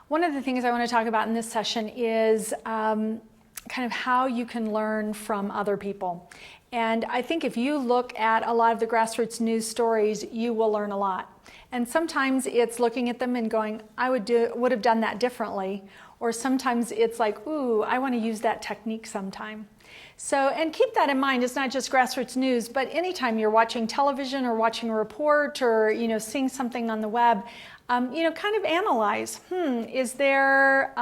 One of the things I want to talk about in this session is kind of how you can learn from other people. And I think if you look at a lot of the grassroots news stories, you will learn a lot. And sometimes it's looking at them and going, I would have done that differently. Or sometimes it's like, ooh, I want to use that technique sometime. So, and keep that in mind, it's not just grassroots news, but anytime you're watching television or watching a report or, seeing something on the web, kind of analyze, is there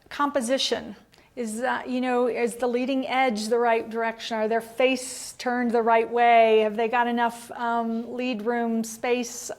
composition? Is the leading edge the right direction? Are their face turned the right way? Have they got enough lead room space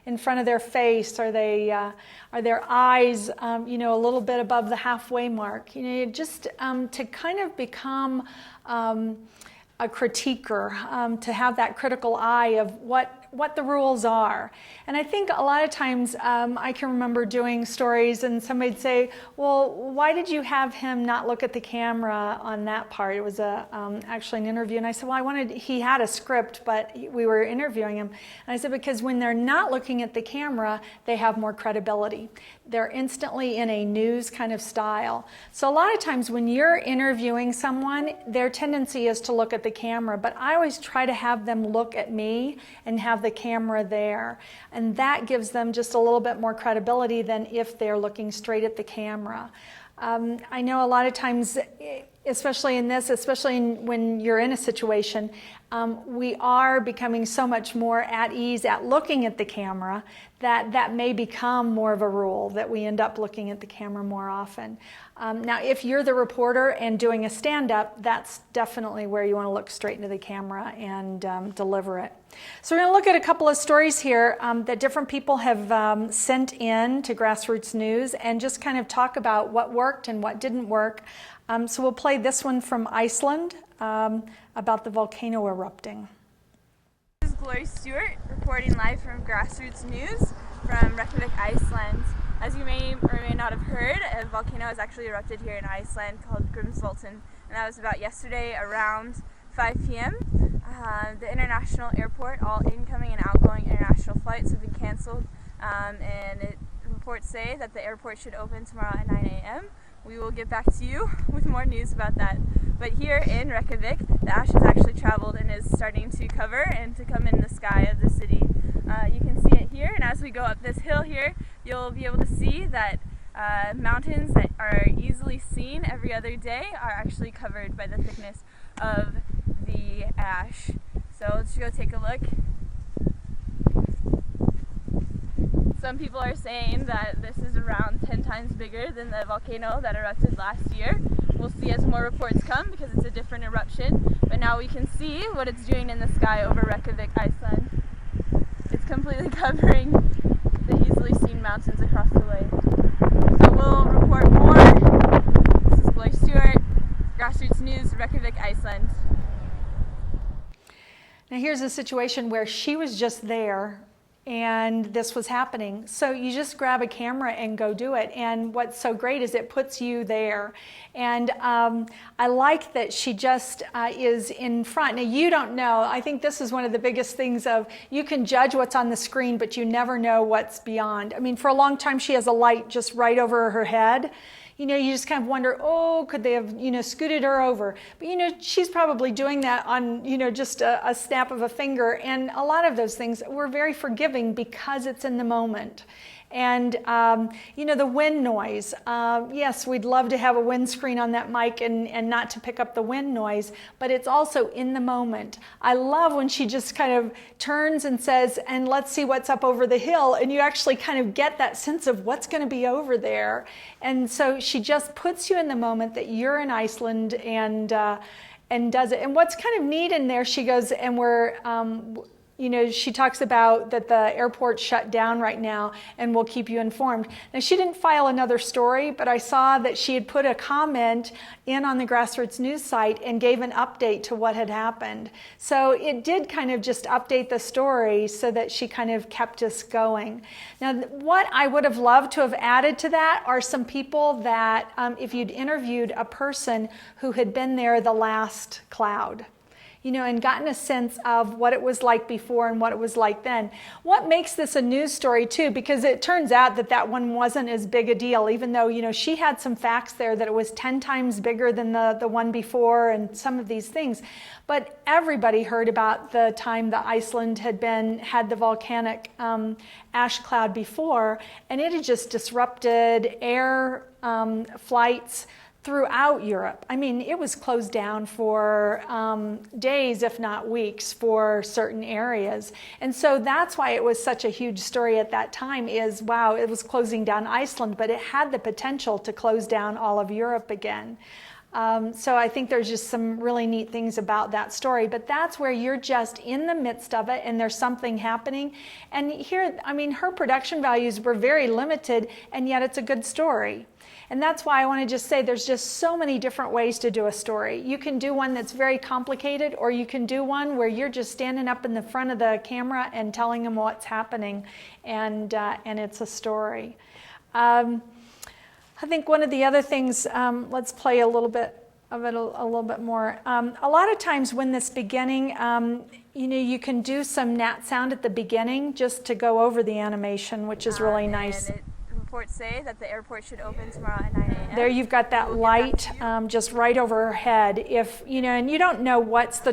in front of their face? Are their eyes, a little bit above the halfway mark? Just to kind of become a critiquer, to have that critical eye of what the rules are. And I think a lot of times I can remember doing stories and somebody'd say, well, why did you have him not look at the camera on that part? It was actually an interview. And I said, well, he had a script, but we were interviewing him. And I said, because when they're not looking at the camera, they have more credibility. They're instantly in a news kind of style. So a lot of times when you're interviewing someone, their tendency is to look at the camera, but I always try to have them look at me and have the camera there. And that gives them just a little bit more credibility than if they're looking straight at the camera. I know a lot of times, especially when you're in a situation, we are becoming so much more at ease at looking at the camera that may become more of a rule, that we end up looking at the camera more often. Now, if you're the reporter and doing a stand-up, that's definitely where you want to look straight into the camera and deliver it. So we're going to look at a couple of stories here that different people have sent in to Grassroots News and just kind of talk about what worked and what didn't work. So we'll play this one from Iceland about the volcano erupting. This is Glory Stewart reporting live from Grassroots News from Reykjavik, Iceland. As you may or may not have heard, a volcano has actually erupted here in Iceland called Grímsvötn, and that was about yesterday around 5 p.m. The international airport, all incoming and outgoing international flights have been canceled, and reports say that the airport should open tomorrow at 9 a.m. We will get back to you with more news about that. But here in Reykjavik, the ash has actually traveled and is starting to cover and to come in the sky of the city. You can see it here, and as we go up this hill here, you'll be able to see that mountains that are easily seen every other day are actually covered by the thickness of the ash. So let's go take a look. Some people are saying that this is around 10 times bigger than the volcano that erupted last year. We'll see as more reports come because it's a different eruption. But now we can see what it's doing in the sky over Reykjavik, Iceland. It's completely covering the easily seen mountains across the way. So we'll report more. This is Glory Stewart, Grassroots News, Reykjavik, Iceland. Now here's a situation where she was just there and this was happening. So you just grab a camera and go do it. And what's so great is it puts you there. And I like that she just is in front. Now you don't know. I think this is one of the biggest things of you can judge what's on the screen, but you never know what's beyond. I mean, for a long time she has a light just right over her head. You just kind of wonder, could they have, scooted her over? But, she's probably doing that on, just a snap of a finger. And a lot of those things, we're very forgiving because it's in the moment. And, the wind noise. Yes, we'd love to have a windscreen on that mic and not to pick up the wind noise, but it's also in the moment. I love when she just kind of turns and says, and let's see what's up over the hill. And you actually kind of get that sense of what's going to be over there. And so she just puts you in the moment that you're in Iceland and does it. And what's kind of neat in there, she goes, and she talks about that the airport's shut down right now and we'll keep you informed. Now, she didn't file another story, but I saw that she had put a comment in on the Grassroots News site and gave an update to what had happened. So it did kind of just update the story so that she kind of kept us going. Now, what I would have loved to have added to that are some people that if you'd interviewed a person who had been there the last cloud. and gotten a sense of what it was like before and what it was like then. What makes this a news story too, because it turns out that one wasn't as big a deal, even though, she had some facts there that it was 10 times bigger than the one before and some of these things. But everybody heard about the time that Iceland had the volcanic ash cloud before, and it had just disrupted air flights throughout Europe. I mean, it was closed down for days, if not weeks, for certain areas. And so that's why it was such a huge story at that time is, wow, it was closing down Iceland, but it had the potential to close down all of Europe again. So I think there's just some really neat things about that story, but that's where you're just in the midst of it and there's something happening. And here, I mean, her production values were very limited, and yet it's a good story. And that's why I want to just say there's just so many different ways to do a story. You can do one that's very complicated, or you can do one where you're just standing up in the front of the camera and telling them what's happening, and it's a story. I think one of the other things, let's play a little bit of it a little bit more. A lot of times when this beginning, you can do some nat sound at the beginning just to go over the animation, which is really nice. Reports say that the airport should open tomorrow at 9 a.m. There you've got that light just right over her head. If and you don't know what's the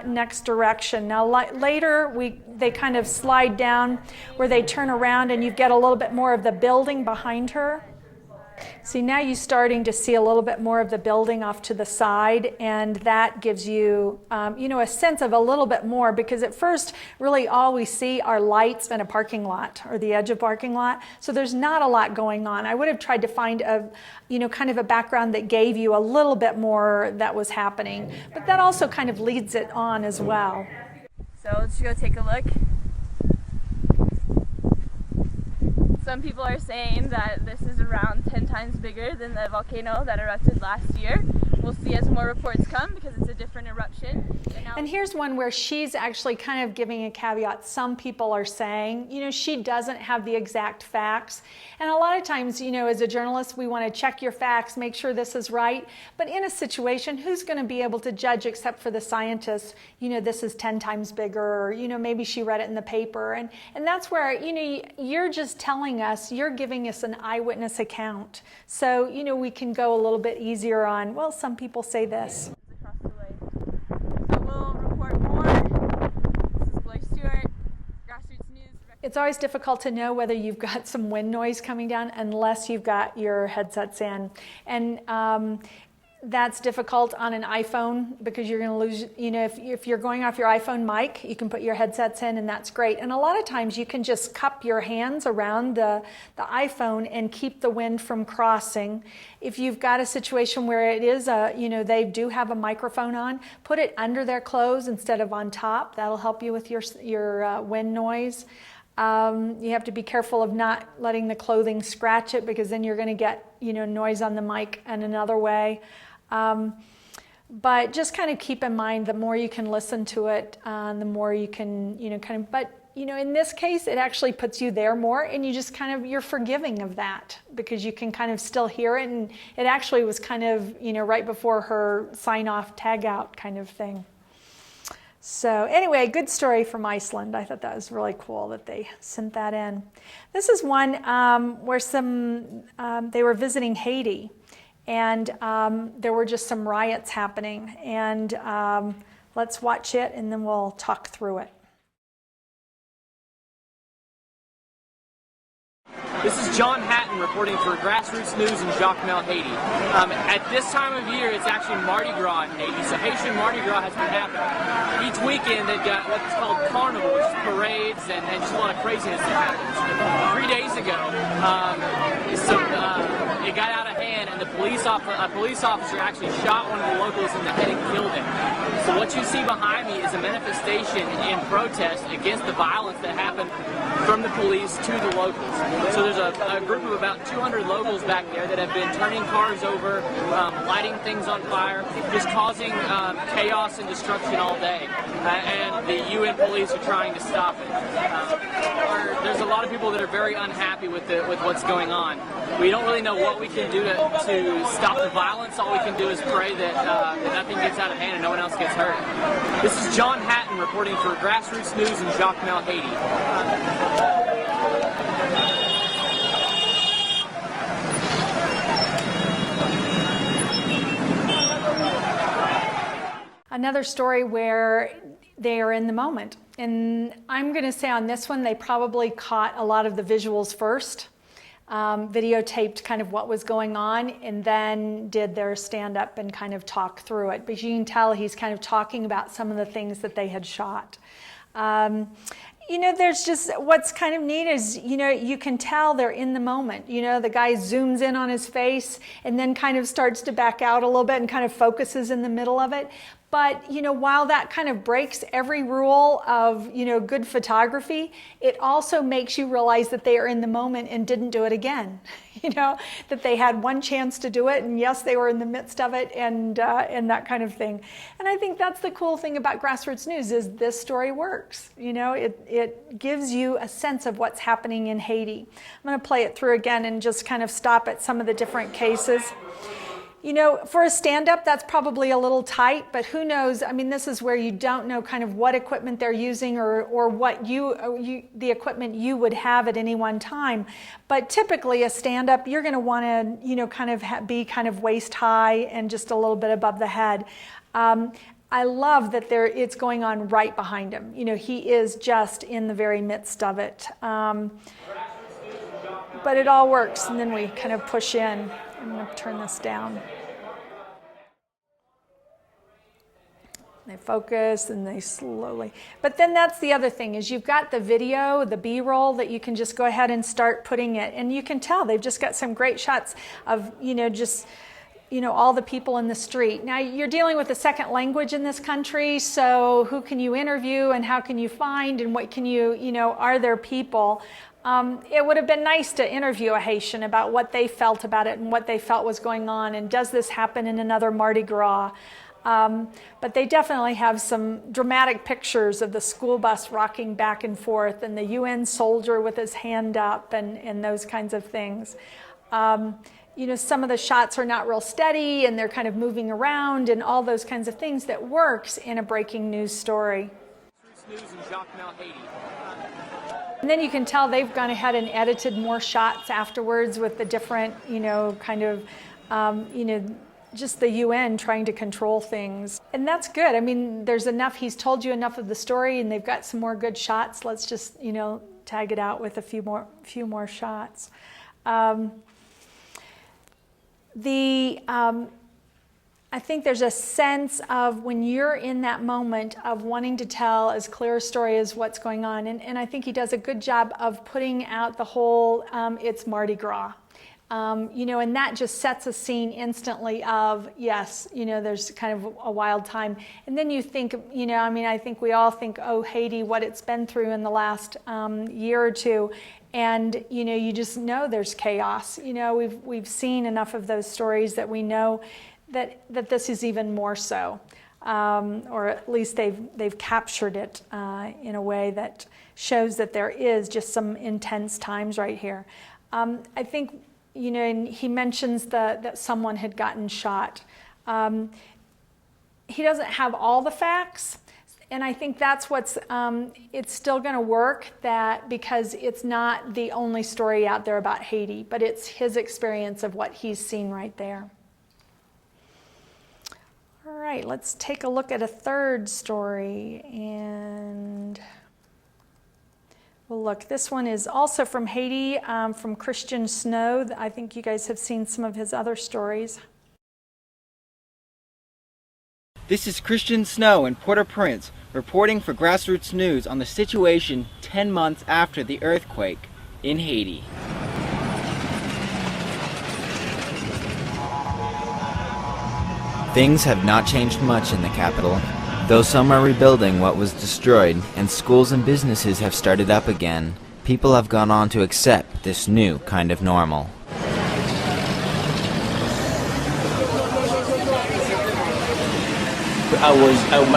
next direction. Now later they kind of slide down where they turn around and you get a little bit more of the building behind her. See, now you're starting to see a little bit more of the building off to the side, and that gives you, a sense of a little bit more, because at first, really all we see are lights and a parking lot, or the edge of parking lot. So there's not a lot going on. I would have tried to find kind of a background that gave you a little bit more that was happening, but that also kind of leads it on as well. So let's go take a look. Some people are saying that this is around 10 times bigger than the volcano that erupted last year. We'll see as more reports come, because it's a different eruption. And here's one where she's actually kind of giving a caveat. Some people are saying, she doesn't have the exact facts. And a lot of times, as a journalist, we want to check your facts, make sure this is right. But in a situation, who's going to be able to judge except for the scientists, this is 10 times bigger, or, maybe she read it in the paper. And that's where, you're just telling us, you're giving us an eyewitness account. So, we can go a little bit easier on, well, some people say this. Across the way. So we'll report more. This is Blair Stewart, Grassroots News. It's always difficult to know whether you've got some wind noise coming down unless you've got your headsets in. And that's difficult on an iPhone, because you're going to lose, if you're going off your iPhone mic, you can put your headsets in, and that's great. And a lot of times you can just cup your hands around the iPhone and keep the wind from crossing. If you've got a situation where it is they do have a microphone on, put it under their clothes instead of on top. That'll help you with your wind noise. You have to be careful of not letting the clothing scratch it, because then you're going to get noise on the mic in another way. But just kind of keep in mind, the more you can listen to it, the more you can but in this case it actually puts you there more, and you just you're forgiving of that, because you can kind of still hear it, and it actually was kind of right before her sign off tag out kind of thing. So anyway, good story from Iceland. I thought that was really cool that they sent that in. This is one where they were visiting Haiti, and there were just some riots happening. And let's watch it, and then we'll talk through it. This is John Hatton reporting for Grassroots News in Jacmel, Haiti. At this time of year, it's actually Mardi Gras in Haiti, so Haitian Mardi Gras has been happening. Each weekend, they've got what's called carnival, which is parades and just a lot of craziness that happens. 3 days ago, it got out of hand, and a police officer actually shot one of the locals in the head and killed him. So what you see behind me is a manifestation in protest against the violence that happened from the police to the locals. So there's a group of about 200 locals back there that have been turning cars over, lighting things on fire, just causing chaos and destruction all day. And the UN police are trying to stop it. Our there's a lot of people that are very unhappy with what's going on. We don't really know what we can do to stop the violence. All we can do is pray that nothing gets out of hand and no one else gets hurt. This is John Hatton reporting for Grassroots News in Jacmel, Haiti. Another story where they are in the moment. And I'm going to say on this one, they probably caught a lot of the visuals first, videotaped kind of what was going on, and then did their stand-up and kind of talk through it. But you can tell he's kind of talking about some of the things that they had shot. You know, there's just, what's kind of neat is, you know, you can tell they're in the moment. You know, the guy zooms in on his face and then kind of starts to back out a little bit and kind of focuses in the middle of it. But, you know, while that kind of breaks every rule of, you know, good photography, it also makes you realize that they are in the moment and didn't do it again. You know, that they had one chance to do it, and yes, they were in the midst of it, and that kind of thing. And I think that's the cool thing about Grassroots News is this story works. You know, it gives you a sense of what's happening in Haiti. I'm going to play it through again and just kind of stop at some of the different cases. You know, for a stand-up, that's probably a little tight, but who knows? I mean, this is where you don't know kind of what equipment they're using or what the equipment you would have at any one time. But typically a stand-up, you're going to want to, you know, kind of be kind of waist high and just a little bit above the head. I love that it's going on right behind him. You know, he is just in the very midst of it. But it all works, and then we kind of push in. I'm going to turn this down. They focus and they slowly. But then that's the other thing is you've got the video, the B-roll that you can just go ahead and start putting it. And you can tell they've just got some great shots of, you know, just, you know, all the people in the street. Now you're dealing with a second language in this country, so who can you interview and how can you find and what can you know, are there people? It would have been nice to interview a Haitian about what they felt about it and what they felt was going on, and does this happen in another Mardi Gras? But they definitely have some dramatic pictures of the school bus rocking back and forth and the UN soldier with his hand up and those kinds of things. You know, some of the shots are not real steady and they're kind of moving around and all those kinds of things that works in a breaking news story. News in Jacmel, Haiti. And then you can tell they've gone ahead and edited more shots afterwards with the different, you know, kind of, you know, just the UN trying to control things. And that's good. I mean, there's enough, he's told you enough of the story and they've got some more good shots. Let's just, you know, tag it out with a few more shots. I think there's a sense of when you're in that moment of wanting to tell as clear a story as what's going on. And I think he does a good job of putting out the whole, it's Mardi Gras. You know, and that just sets a scene instantly of, yes, you know, there's kind of a wild time. And then you think, you know, I mean, I think we all think, oh, Haiti, what it's been through in the last year or two. And, you know, you just know there's chaos. You know, we've seen enough of those stories that we know that this is even more so, or at least they've captured it in a way that shows that there is just some intense times right here. I think, you know, and he mentions that someone had gotten shot. He doesn't have all the facts, and I think that's what's, it's still going to work because it's not the only story out there about Haiti, but it's his experience of what he's seen right there. All right, let's take a look at a third story, and well, look, this one is also from Haiti, from Christian Snow. I think you guys have seen some of his other stories. This is Christian Snow in Port-au-Prince, reporting for Grassroots News on the situation 10 months after the earthquake in Haiti. Things have not changed much in the capital, though some are rebuilding what was destroyed and schools and businesses have started up again. People have gone on to accept this new kind of normal. My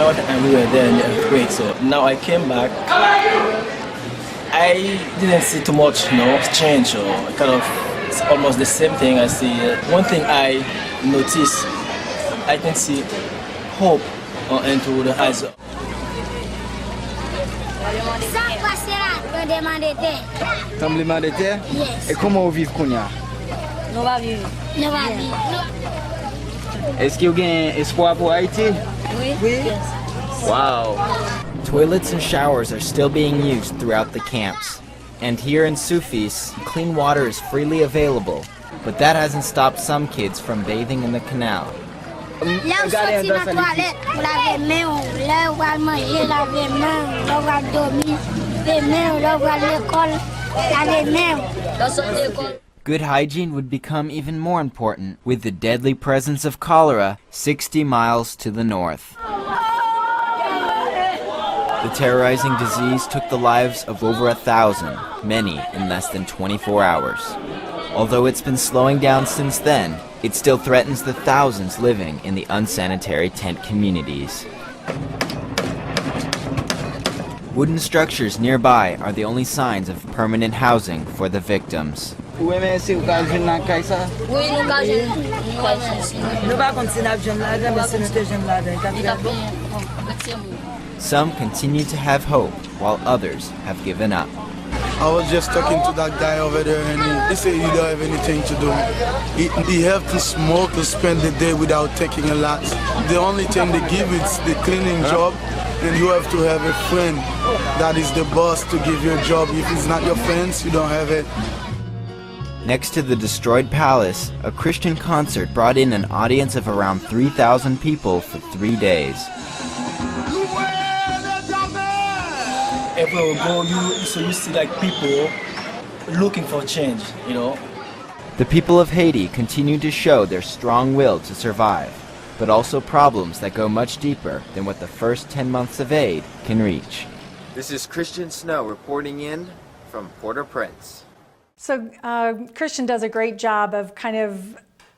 wife and we were there in the earthquake, so now I came back I didn't see too much, change or kind of it's almost the same thing. I see one thing I notice, I can see hope into the eyes. Tremblement de terre? Yes. Et comment vous vivez Kounia? Nous va vivre. Est-ce qu'il y a un espoir pour Haïti? Oui. Wow. Toilets and showers are still being used throughout the camps. And here in Sufis, clean water is freely available. But that hasn't stopped some kids from bathing in the canal. Là, on sortit dans la toilette, on lave les mains, là, on va manger, lave les mains, là, on va dormir, les mains, là, on va à l'école, lave les mains. Là, on sort de l'école. Good hygiene would become even more important with the deadly presence of cholera 60 miles to the north. The terrorizing disease took the lives of over 1,000, many in less than 24 hours. Although it's been slowing down since then, it still threatens the thousands living in the unsanitary tent communities. Wooden structures nearby are the only signs of permanent housing for the victims. Ou même si vous avez une caille ça? Oui, nous gagons. Nous pas continuer à jouer là, mais c'est nous jouons là. Some continue to have hope, while others have given up. I was just talking to that guy over there, and he said he don't have anything to do. He have to smoke to spend the day without taking a lot. The only thing they give is the cleaning job, and you have to have a friend that is the boss to give you a job. If it's not your friends, you don't have it. Next to the destroyed palace, a Christian concert brought in an audience of around 3,000 people for 3 days. Everywhere we go, you see like people looking for change, The people of Haiti continue to show their strong will to survive, but also problems that go much deeper than what the first 10 months of aid can reach. This is Christian Snow reporting in from Port-au-Prince. So Christian does a great job of kind of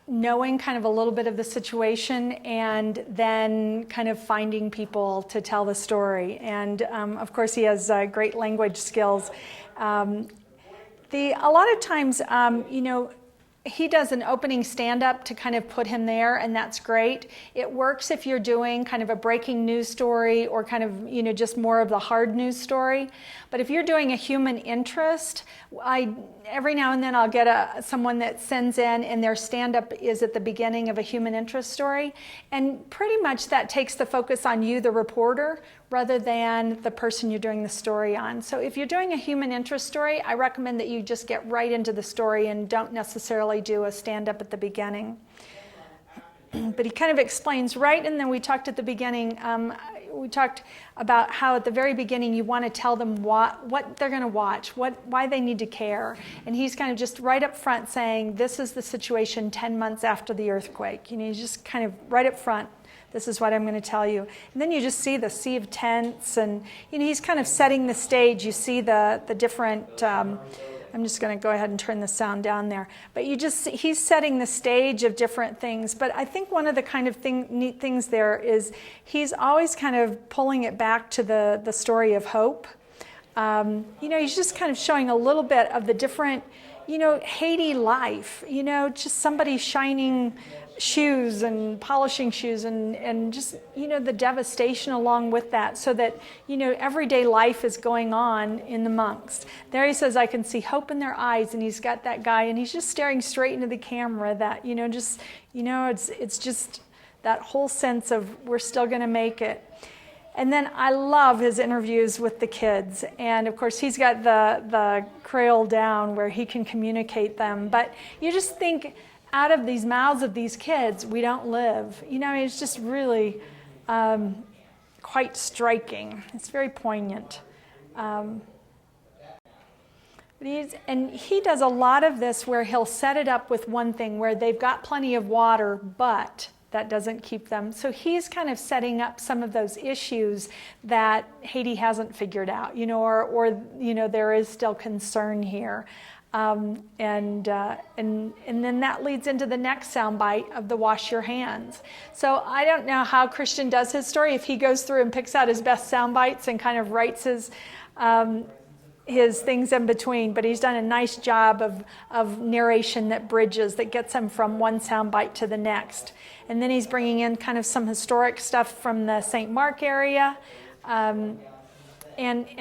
knowing kind of a little bit of the situation and then kind of finding people to tell the story. And of course he has great language skills. A lot of times, he does an opening stand-up to kind of put him there, and that's great. It works if you're doing kind of a breaking news story or kind of, just more of the hard news story. But if you're doing a human interest, every now and then I'll get someone that sends in and their stand-up is at the beginning of a human interest story. And pretty much that takes the focus on you, the reporter, rather than the person you're doing the story on. So if you're doing a human interest story, I recommend that you just get right into the story and don't necessarily do a stand-up at the beginning. But he kind of explains right, and then we talked at the beginning, we talked about how at the very beginning you want to tell them what they're going to watch, why they need to care. And he's kind of just right up front saying, this is the situation 10 months after the earthquake. He's just kind of right up front. This is what I'm going to tell you. And then you just see the sea of tents, and he's kind of setting the stage. You see the different, I'm just going to go ahead and turn the sound down there. But he's setting the stage of different things. But I think one of the kind of neat things there is he's always kind of pulling it back to the story of hope. He's just kind of showing a little bit of the different, Haiti life, just somebody shining shoes and polishing shoes and just, the devastation along with that, so that, everyday life is going on in the monks. There he says, I can see hope in their eyes, and he's got that guy, and he's just staring straight into the camera that, it's just that whole sense of we're still going to make it. And then I love his interviews with the kids. And of course, he's got the Creole down where he can communicate them. But you just think, out of these mouths of these kids, we don't live. It's just really quite striking. It's very poignant. And he does a lot of this where he'll set it up with one thing where they've got plenty of water, but that doesn't keep them. So he's kind of setting up some of those issues that Haiti hasn't figured out, or there is still concern here. And then that leads into the next soundbite of the wash your hands. So I don't know how Christian does his story, if he goes through and picks out his best soundbites and kind of writes his his things in between, but he's done a nice job of narration that bridges, that gets him from one soundbite to the next. And then he's bringing in kind of some historic stuff from the St. Mark area, and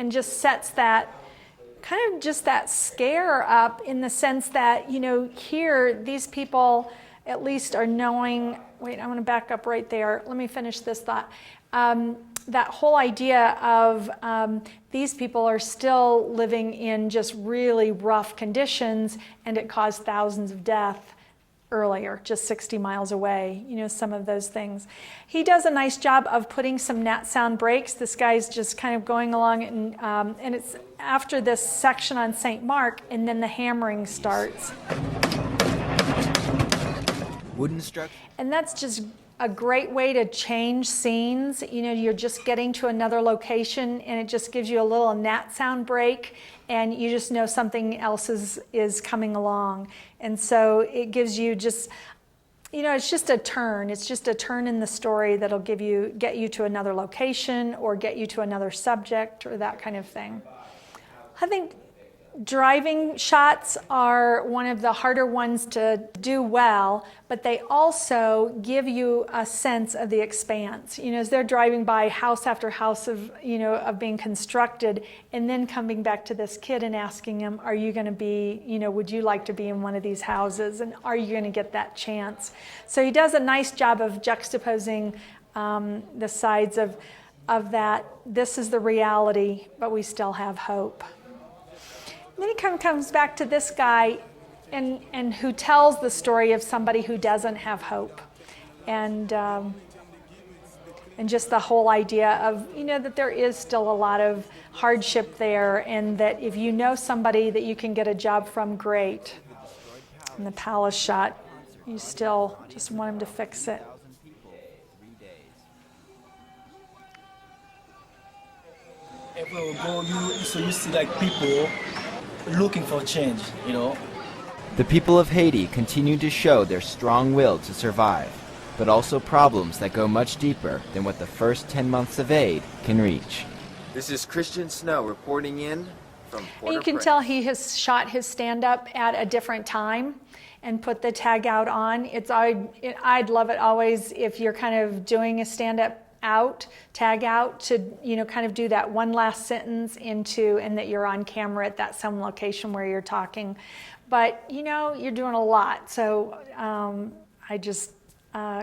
just sets that kind of just that scare up in the sense that, you know, here these people at least are knowing, wait, I want to back up right there. Let me finish this thought. That whole idea of these people are still living in just really rough conditions, and it caused thousands of deaths earlier, just 60 miles away, you know, some of those things. He does a nice job of putting some nat sound breaks. This guy's just kind of going along, and it's after this section on St. Mark, and then the hammering starts. Wooden structure. And that's just a great way to change scenes. You know, you're just getting to another location, and it just gives you a little nat sound break, and you just know something else is coming along. And so it gives you just, you know, it's just a turn. It's just a turn in the story that'll get you to another location or get you to another subject or that kind of thing. I think driving shots are one of the harder ones to do well, but they also give you a sense of the expanse. You know, as they're driving by house after house of being constructed, and then coming back to this kid and asking him, are you going to be, you know, would you like to be in one of these houses? And are you going to get that chance? So he does a nice job of juxtaposing the sides of that. This is the reality, but we still have hope. Then he kind of comes back to this guy and who tells the story of somebody who doesn't have hope. And just the whole idea of, you know, that there is still a lot of hardship there, and that if you know somebody that you can get a job from, great. And the palace shot, you still just want him to fix it. Everywhere we go, you see like people looking for change, you know. The people of Haiti continue to show their strong will to survive, but also problems that go much deeper than what the first 10 months of aid can reach. This is Christian Snow reporting in from Port-au-Prince. You can tell he has shot his stand-up at a different time and put the tag out on. I'd love it always if you're kind of doing a stand-up tag out to, you know, kind of do that one last sentence and that you're on camera at that some location where you're talking. But, you know, you're doing a lot. So I just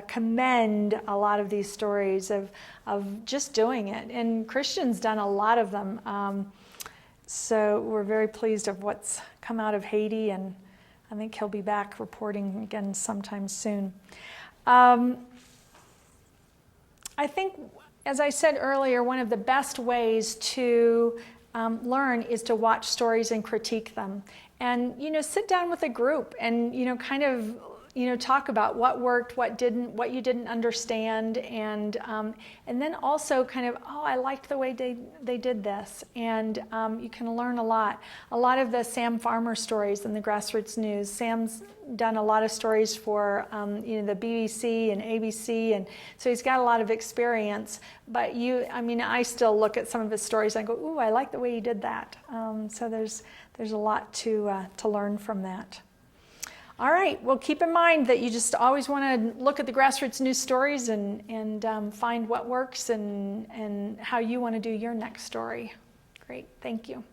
commend a lot of these stories of just doing it. And Christian's done a lot of them. So we're very pleased of what's come out of Haiti, and I think he'll be back reporting again sometime soon. I think, as I said earlier, one of the best ways to learn is to watch stories and critique them. And, you know, sit down with a group and, you know, kind of, you know, talk about what worked, what didn't, what you didn't understand, and then also kind of, oh, I liked the way they did this, and you can learn a lot. A lot of the Sam Farmer stories in the Grassroots News. Sam's done a lot of stories for you know, the BBC and ABC, and so he's got a lot of experience. But I still look at some of his stories and I go, ooh, I like the way he did that. So there's a lot to learn from that. All right, well, keep in mind that you just always want to look at the Grassroots News stories and find what works and how you want to do your next story. Great, thank you.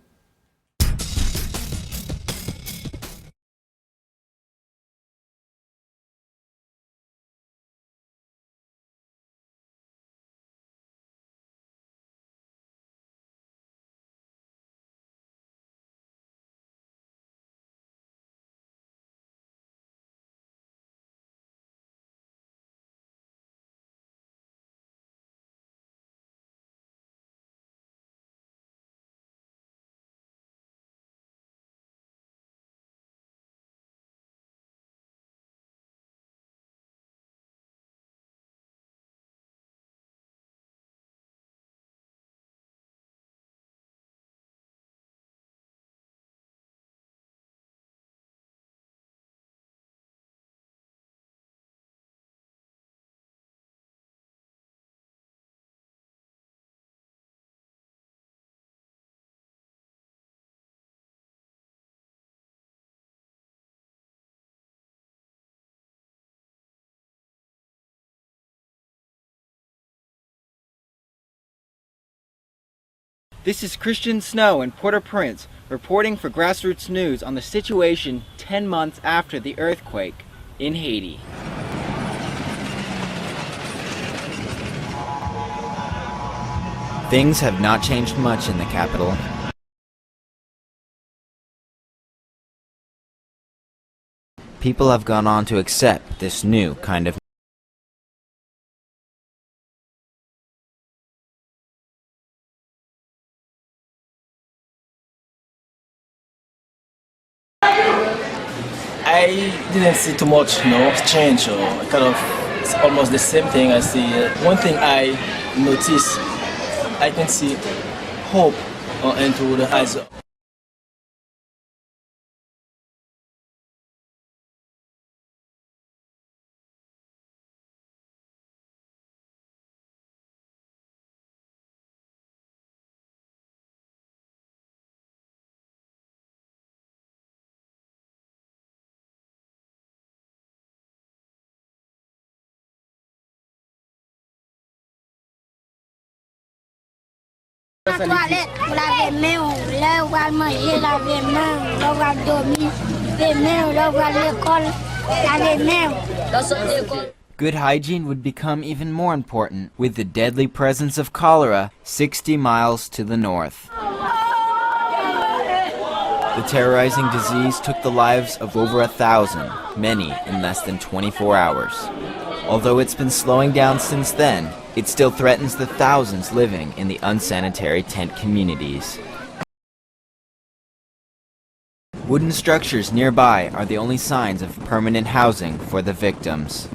This is Christian Snow in Port-au-Prince, reporting for Grassroots News on the situation 10 months after the earthquake in Haiti. Things have not changed much in the capital. People have gone on to accept this new kind of I didn't see too much, change or it's almost the same thing I see. One thing I notice, I can see hope into the eyes. La toilette, vous lavez main, là où va manger, laver main, là où va dormir, laver main, là où va l'école, laver main. Good hygiene would become even more important with the deadly presence of cholera 60 miles to the north. The terrorizing disease took the lives of over 1,000, many in less than 24 hours. Although it's been slowing down since then, it still threatens the thousands living in the unsanitary tent communities. Wooden structures nearby are the only signs of permanent housing for the victims.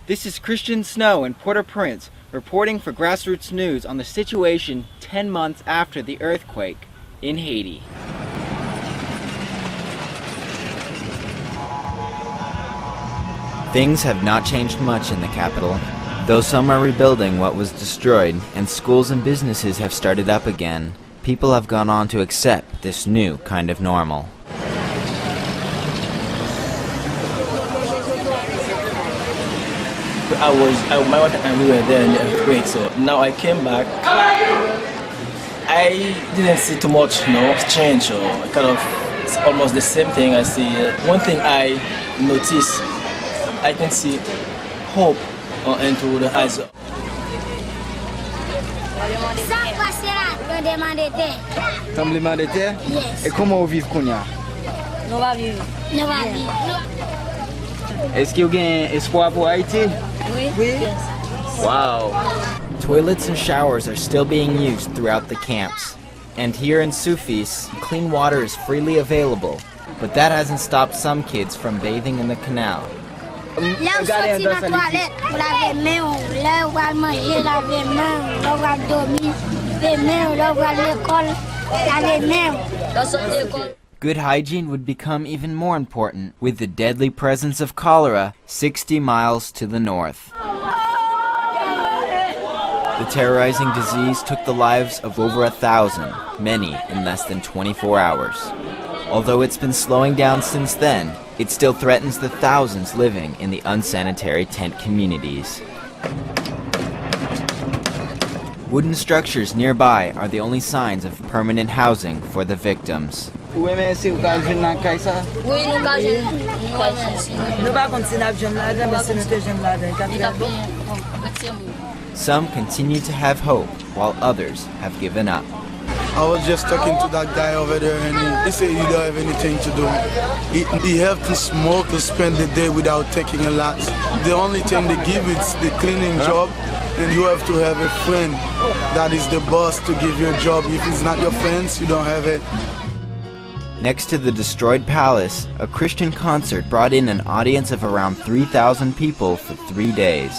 This is Christian Snow in Port-au-Prince, reporting for Grassroots News on the situation 10 months after the earthquake in Haiti. Things have not changed much in the capital. Though some are rebuilding what was destroyed and schools and businesses have started up again, people have gone on to accept this new kind of normal. My wife and we were there in the earthquake, so now I came back. I didn't see too much, change, so it's almost the same thing I see. One thing I notice, I can see hope into the eyes. Tremblement de terre? Yes. Et comment vous vivez Kounia? Nou va vive. No va vivre. Est-ce qu'il y a un espoir pour Haiti? Oui. Wow. Toilets and showers are still being used throughout the camps. And here in Soufis, clean water is freely available. But that hasn't stopped some kids from bathing in the canal. Là on sorti dans la toilette, on lave main, là on va manger, laver main, là on va dormir, laver main, là on va à l'école, laver main. Là sorti l'école. Good hygiene would become even more important with the deadly presence of cholera 60 miles to the north. The terrorizing disease took the lives of over 1,000, many in less than 24 hours. Although it's been slowing down since then, it still threatens the thousands living in the unsanitary tent communities. Wooden structures nearby are the only signs of permanent housing for the victims. Ou même si vous avez une caisse? Oui, nou ka jen. Nou pa konti nap jen la den, men se nou te jen la den. Some continue to have hope, while others have given up. I was just talking to that guy over there, and he said he don't have anything to do. He have to smoke to spend the day without taking a lot. The only thing they give is the cleaning job, and you have to have a friend that is the boss to give you a job. If it's not your friends, you don't have it. Next to the destroyed palace, a Christian concert brought in an audience of around 3,000 people for 3 days.